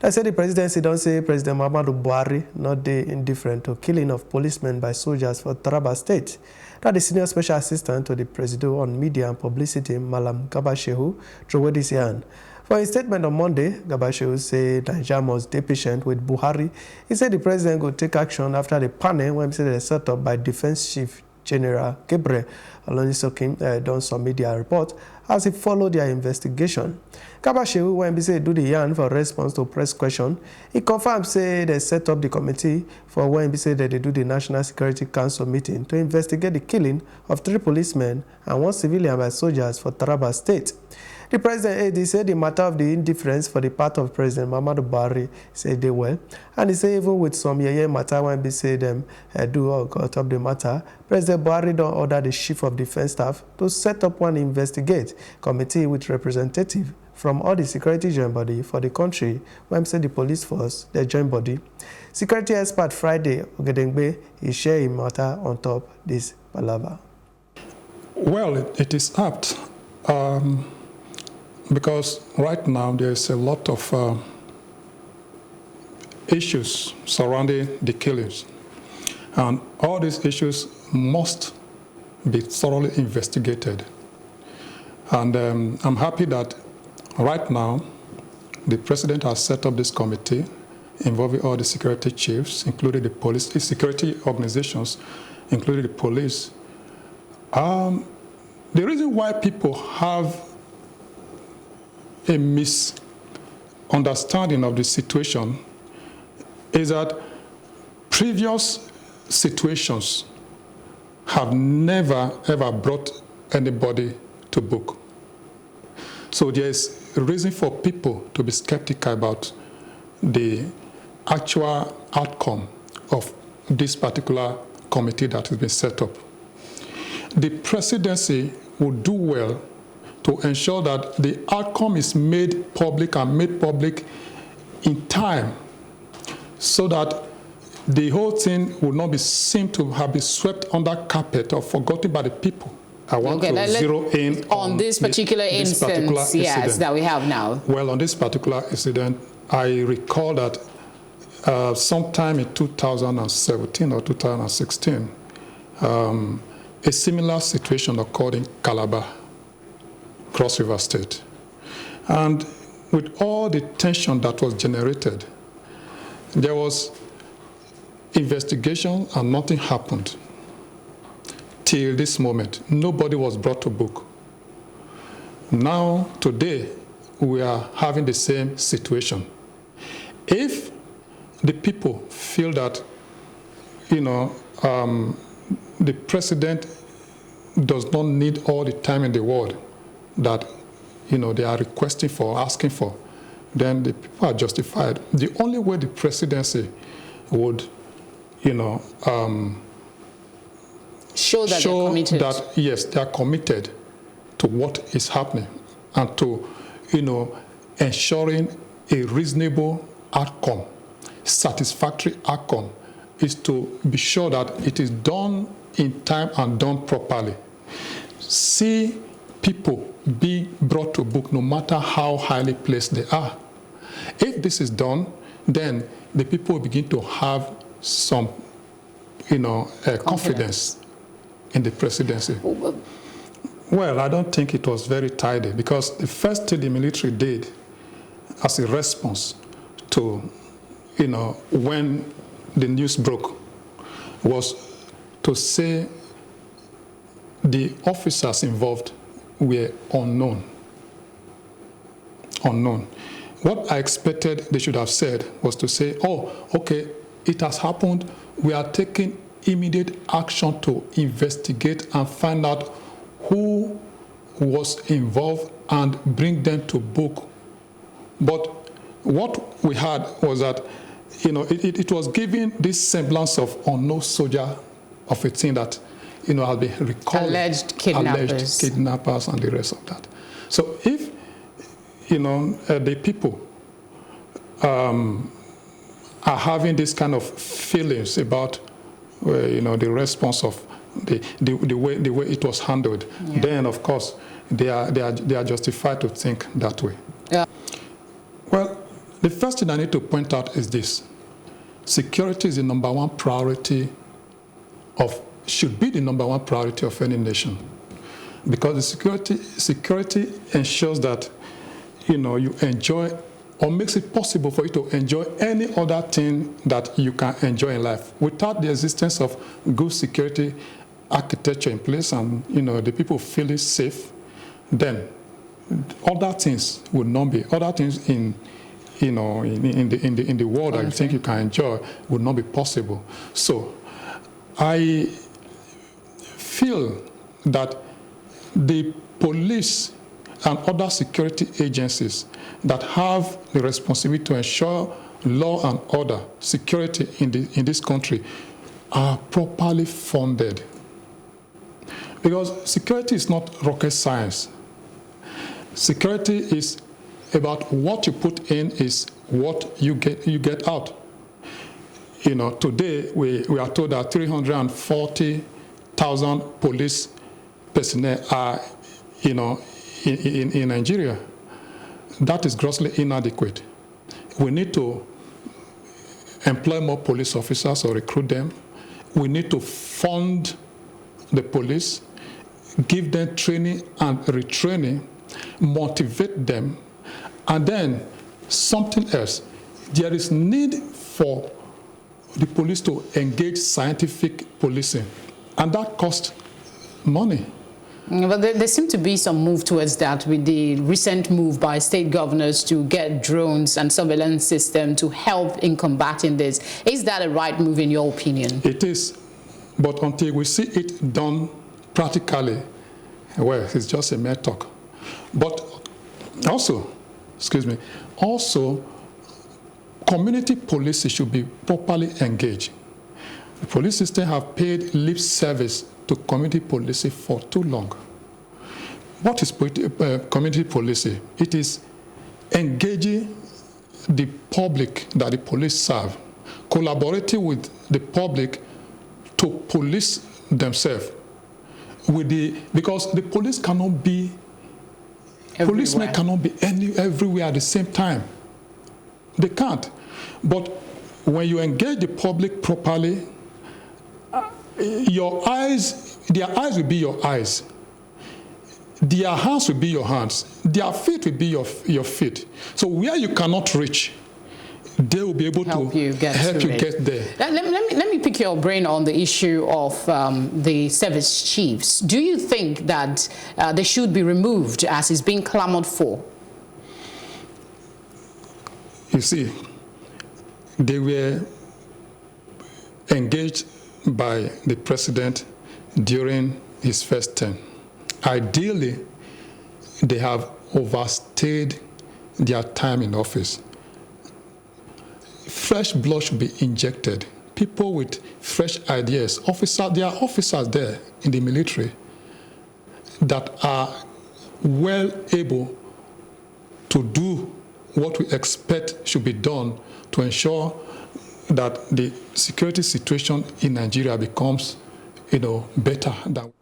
They said the presidency don't say President Muhammadu Buhari not dey indifferent to killing of policemen by soldiers for Taraba State. That the senior special assistant to the president on media and publicity, Malam Gabashehu, threw this yarn. For a statement on Monday, Gabashehu said Nigeria must be patient with Buhari. He said the president will take action after the panel when they set up by Defense Chief General Gabriel Olonisokin done some media report as he followed their investigation. Gabashehu, when he do the yarn for response to press question, he confirmed say they set up the committee for when he said that they do the National Security Council meeting to investigate the killing of 3 policemen and 1 civilian by soldiers for Taraba State. The president AD said the matter of the indifference for the part of President Muhammadu Buhari said they well, and he said even with some matter when they say them do or got up the matter, President Buhari don't order the chief of defense staff to set up one investigate committee with representative from all the security joint body for the country when say the police force their joint body. Security expert Friday Ogedengbe is sharing matter on top this palaver. Well, it is apt. Because right now there is a lot of issues surrounding the killings. And all these issues must be thoroughly investigated. And I'm happy that right now the president has set up this committee involving all the security chiefs, including the police, the security organizations, including the police. The reason why people have a misunderstanding of the situation is that previous situations have never ever brought anybody to book. So there is a reason for people to be skeptical about the actual outcome of this particular committee that has been set up. The presidency would do well to ensure that the outcome is made public and made public in time so that the whole thing will not be seen to have been swept under carpet or forgotten by the people. I want to zero in on this particular instance, yes, that we have now. Well, on this particular incident, I recall that sometime in 2017 or 2016, a similar situation occurred in Calabar, Cross River State. And with all the tension that was generated, there was investigation and nothing happened. Till this moment, nobody was brought to book. Now, today, we are having the same situation. If the people feel that, the president does not need all the time in the world that, they are requesting for, asking for, then the people are justified. The only way the presidency would, show that they're committed. That, yes, they are committed to what is happening and to, ensuring a reasonable outcome, satisfactory outcome, is to be sure that it is done in time and done properly. See people be brought to book no matter how highly placed they are. If this is done, then the people will begin to have some, confidence in the presidency. Well, I don't think it was very tidy, because the first thing the military did as a response to, when the news broke, was to say the officers involved were unknown. What I expected they should have said was to say, oh, okay, it has happened. We are taking immediate action to investigate and find out who was involved and bring them to book. But what we had was that, it was giving this semblance of unknown soldier of a thing that, has been recalled. Alleged kidnappers and the rest of that. So if, the people are having this kind of feelings about, the response of the way it was handled, then of course they are justified to think that way. Yeah. Well, The first thing I need to point out is this. Security is the number one priority should be the number one priority of any nation. Because the security ensures that, you enjoy, or makes it possible for you to enjoy any other thing that you can enjoy in life. Without the existence of good security architecture in place and, the people feeling safe, then other things would not be, other things in the world that you think you can enjoy would not be possible. So I feel that the police and other security agencies that have the responsibility to ensure law and order, security in this country are properly funded. Because security is not rocket science. Security is about what you put in is what you get out. Today we are told that 340,000 police personnel are, in Nigeria. That is grossly inadequate. We need to employ more police officers or recruit them. We need to fund the police, give them training and retraining, motivate them, and then something else. There is need for the police to engage scientific policing, and that costs money. But there seems to be some move towards that with the recent move by state governors to get drones and surveillance system to help in combating this. Is that a right move in your opinion? It is, but until we see it done practically, well, it's just a mere talk. But also, community police should be properly engaged. The police system have paid lip service to community policing for too long. What is community policing? It is engaging the public that the police serve, collaborating with the public to police themselves. Because the police cannot be, policemen cannot be everywhere at the same time. They can't. But when you engage the public properly, their eyes will be your eyes. Their hands will be your hands. Their feet will be your feet. So where you cannot reach, they will be able to help you get there. Let me pick your brain on the issue of the service chiefs. Do you think that they should be removed as is being clamored for? You see, they were engaged by the president during his first term. Ideally, they have overstayed their time in office. Fresh blood should be injected. People with fresh ideas. There are officers there in the military that are well able to do what we expect should be done to ensure that the security situation in Nigeria becomes, better than